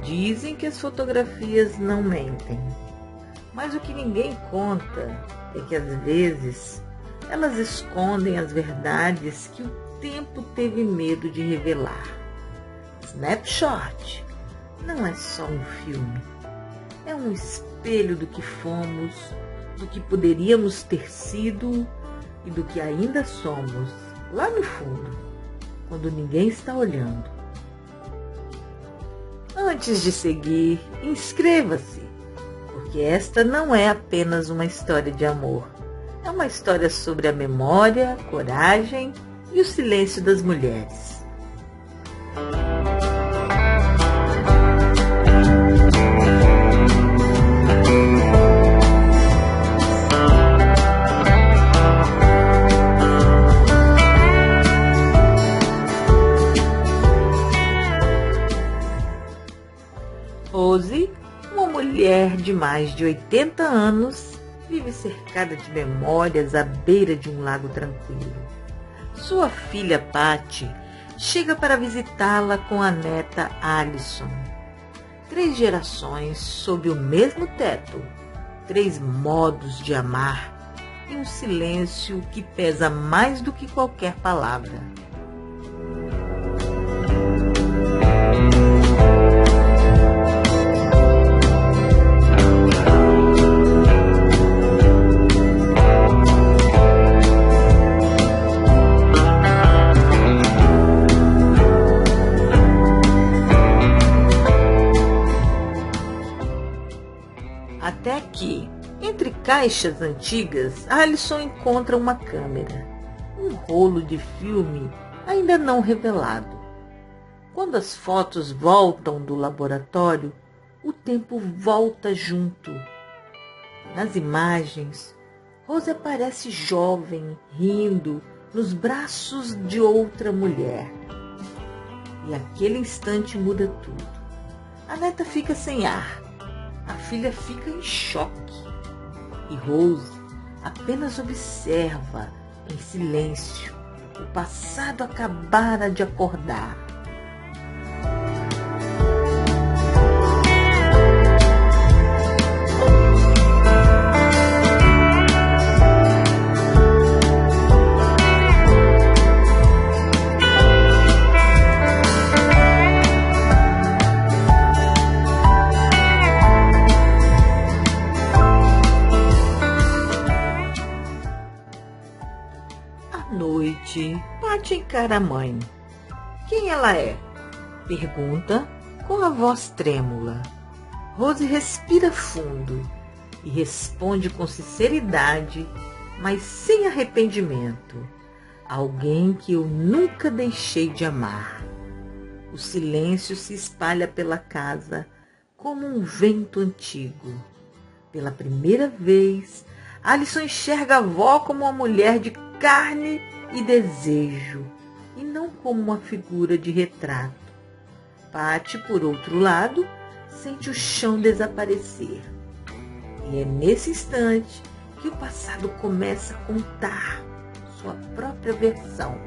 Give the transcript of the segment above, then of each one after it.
Dizem que as fotografias não mentem, mas o que ninguém conta é que às vezes elas escondem as verdades que o tempo teve medo de revelar. Snapshot não é só um filme, é um espelho do que fomos, do que poderíamos ter sido e do que ainda somos, lá no fundo, quando ninguém está olhando. Antes de seguir, inscreva-se, porque esta não é apenas uma história de amor. É uma história sobre a memória, coragem e o silêncio das mulheres. Rose, uma mulher de mais de 80 anos, vive cercada de memórias à beira de um lago tranquilo. Sua filha Patty chega para visitá-la com a neta Alison. 3 gerações sob o mesmo teto, 3 modos de amar e um silêncio que pesa mais do que qualquer palavra. Até que, entre caixas antigas, Alison encontra uma câmera, um rolo de filme ainda não revelado. Quando as fotos voltam do laboratório, o tempo volta junto. Nas imagens, Rose aparece jovem, rindo, nos braços de outra mulher. E aquele instante muda tudo. A neta fica sem ar. A filha fica em choque e Rose apenas observa em silêncio o passado acabara de acordar. Noite, Patty encara a mãe. Quem ela é? Pergunta com a voz trêmula. Rose respira fundo e responde com sinceridade, mas sem arrependimento. Alguém que eu nunca deixei de amar. O silêncio se espalha pela casa como um vento antigo. Pela primeira vez, Alison enxerga a avó como uma mulher de carne e desejo, e não como uma figura de retrato. Patty, por outro lado, sente o chão desaparecer. E é nesse instante que o passado começa a contar sua própria versão.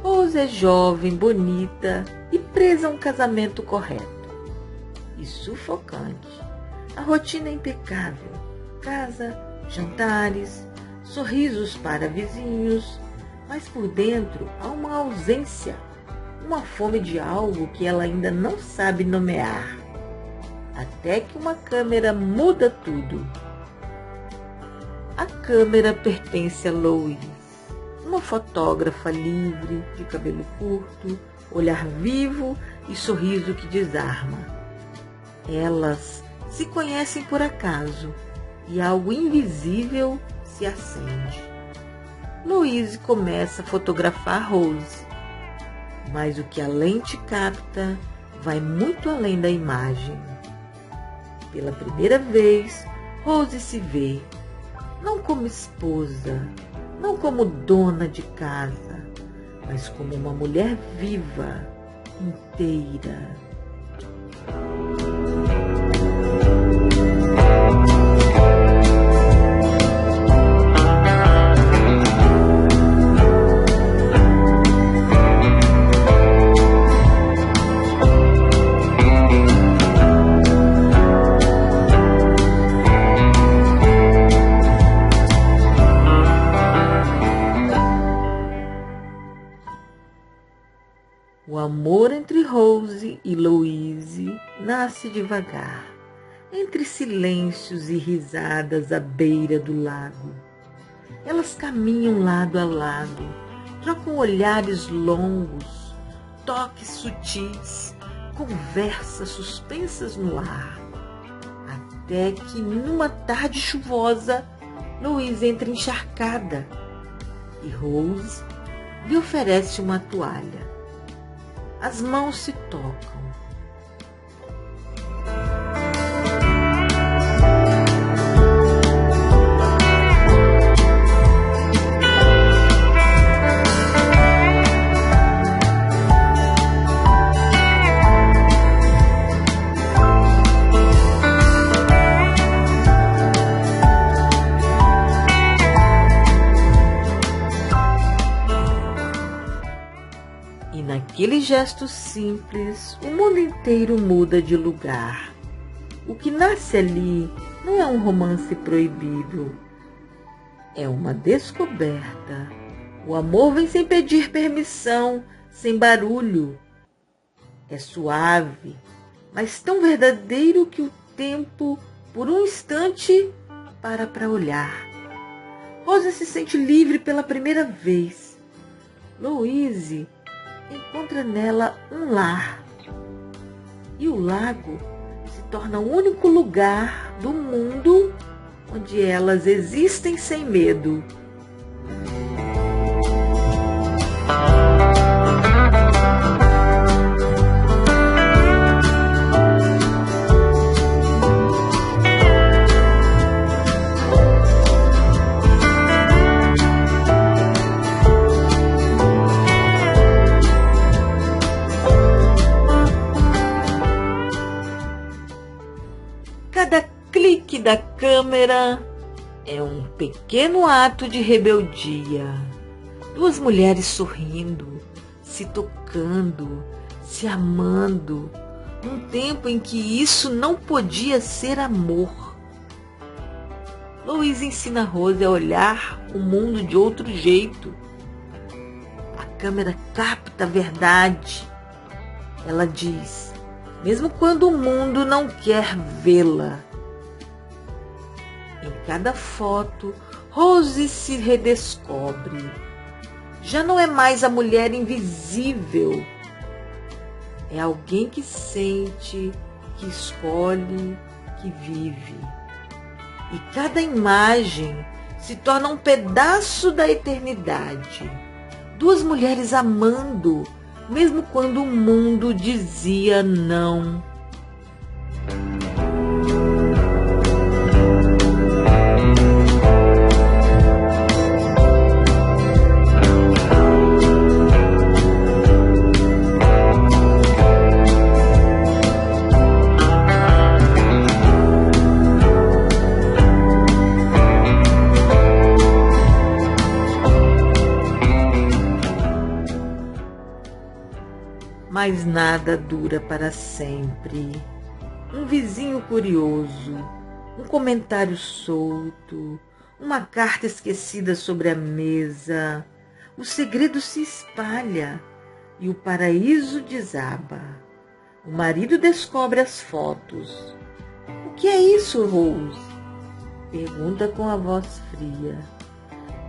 Rose é jovem, bonita e presa a um casamento correto. E sufocante. A rotina é impecável. Casa, jantares, sorrisos para vizinhos. Mas por dentro há uma ausência, uma fome de algo que ela ainda não sabe nomear. Até que uma câmera muda tudo. A câmera pertence a Lois. uma fotógrafa livre, de cabelo curto, olhar vivo e sorriso que desarma. Elas se conhecem por acaso e algo invisível se acende. Louise começa a fotografar Rose, mas o que a lente capta vai muito além da imagem. Pela primeira vez, Rose se vê, não como esposa, não como dona de casa, mas como uma mulher viva, inteira. O amor entre Rose e Louise nasce devagar, entre silêncios e risadas à beira do lago. Elas caminham lado a lado, trocam olhares longos, toques sutis, conversas suspensas no ar. Até que, numa tarde chuvosa, Louise entra encharcada e Rose lhe oferece uma toalha. As mãos se tocam. E naquele gesto simples, o mundo inteiro muda de lugar. O que nasce ali não é um romance proibido, é uma descoberta. O amor vem sem pedir permissão, sem barulho. É suave, mas tão verdadeiro que o tempo, por um instante, para olhar. Rosa se sente livre pela primeira vez. Louise encontra nela um lar. E o lago se torna o único lugar do mundo onde elas existem sem medo. Cada clique da câmera é um pequeno ato de rebeldia. Duas mulheres sorrindo, se tocando, se amando, num tempo em que isso não podia ser amor. Louise ensina Rose a olhar o mundo de outro jeito. A câmera capta a verdade. Ela diz: mesmo quando o mundo não quer vê-la. Em cada foto, Rose se redescobre. Já não é mais a mulher invisível. É alguém que sente, que escolhe, que vive. E cada imagem se torna um pedaço da eternidade. Duas mulheres amando, mesmo quando o mundo dizia não. Mas nada dura para sempre. Um vizinho curioso, um comentário solto, uma carta esquecida sobre a mesa. O segredo se espalha e o paraíso desaba. O marido descobre as fotos. O que é isso, Rose? Pergunta com a voz fria.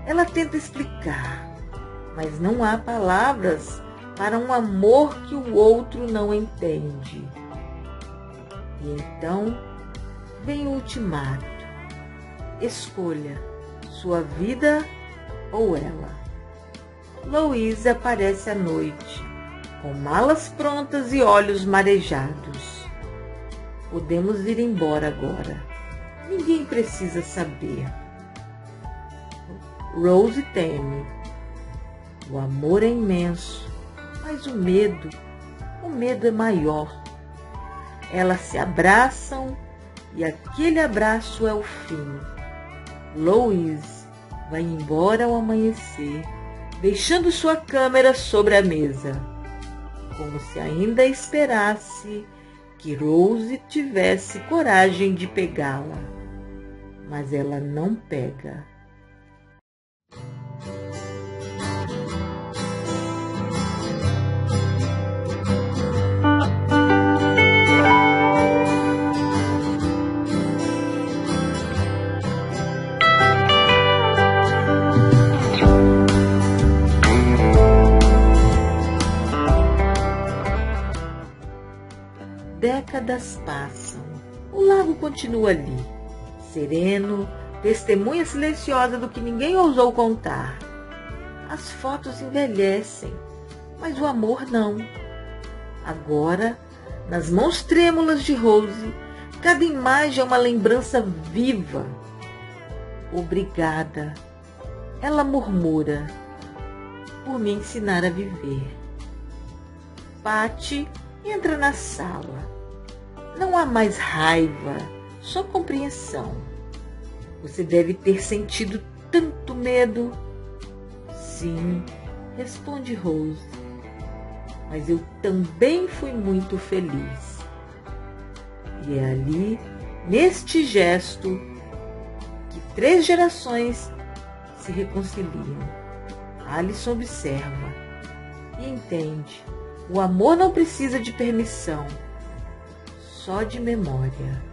Ela tenta explicar. mas não há palavras para um amor que o outro não entende. E então vem o ultimato. Escolha sua vida ou ela. Louise aparece à noite, com malas prontas e olhos marejados. Podemos ir embora agora. Ninguém precisa saber. Rose teme. O amor é imenso, mas o medo é maior. Elas se abraçam e aquele abraço é o fim. Louise vai embora ao amanhecer, deixando sua câmera sobre a mesa, como se ainda esperasse que Rose tivesse coragem de pegá-la. Mas ela não pega. Décadas passam. O lago continua ali, sereno, testemunha silenciosa do que ninguém ousou contar. As fotos envelhecem, mas o amor não. Agora, nas mãos trêmulas de Rose, cada imagem é uma lembrança viva. Obrigada, ela murmura, por me ensinar a viver. Patty entra na sala. Não há mais raiva, só compreensão. Você deve ter sentido tanto medo. Sim, responde Rose. Mas eu também fui muito feliz. E é ali, neste gesto, que 3 gerações se reconciliam. Alison observa e entende. O amor não precisa de permissão, só de memória.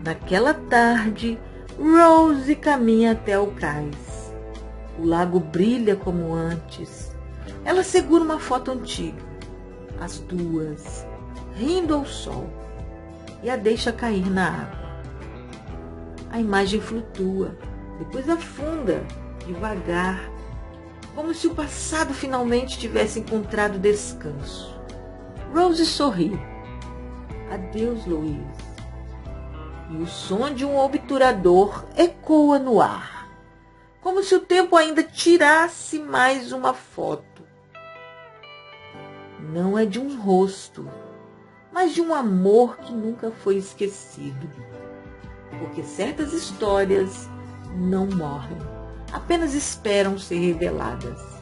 Naquela tarde, Rose caminha até o cais. O lago brilha como antes. Ela segura uma foto antiga, as duas, rindo ao sol, e a deixa cair na água. A imagem flutua, depois afunda, devagar, como se o passado finalmente tivesse encontrado descanso. Rose sorri. Adeus, Louise. E o som de um obturador ecoa no ar, como se o tempo ainda tirasse mais uma foto. Não é de um rosto, mas de um amor que nunca foi esquecido. Porque certas histórias não morrem, apenas esperam ser reveladas.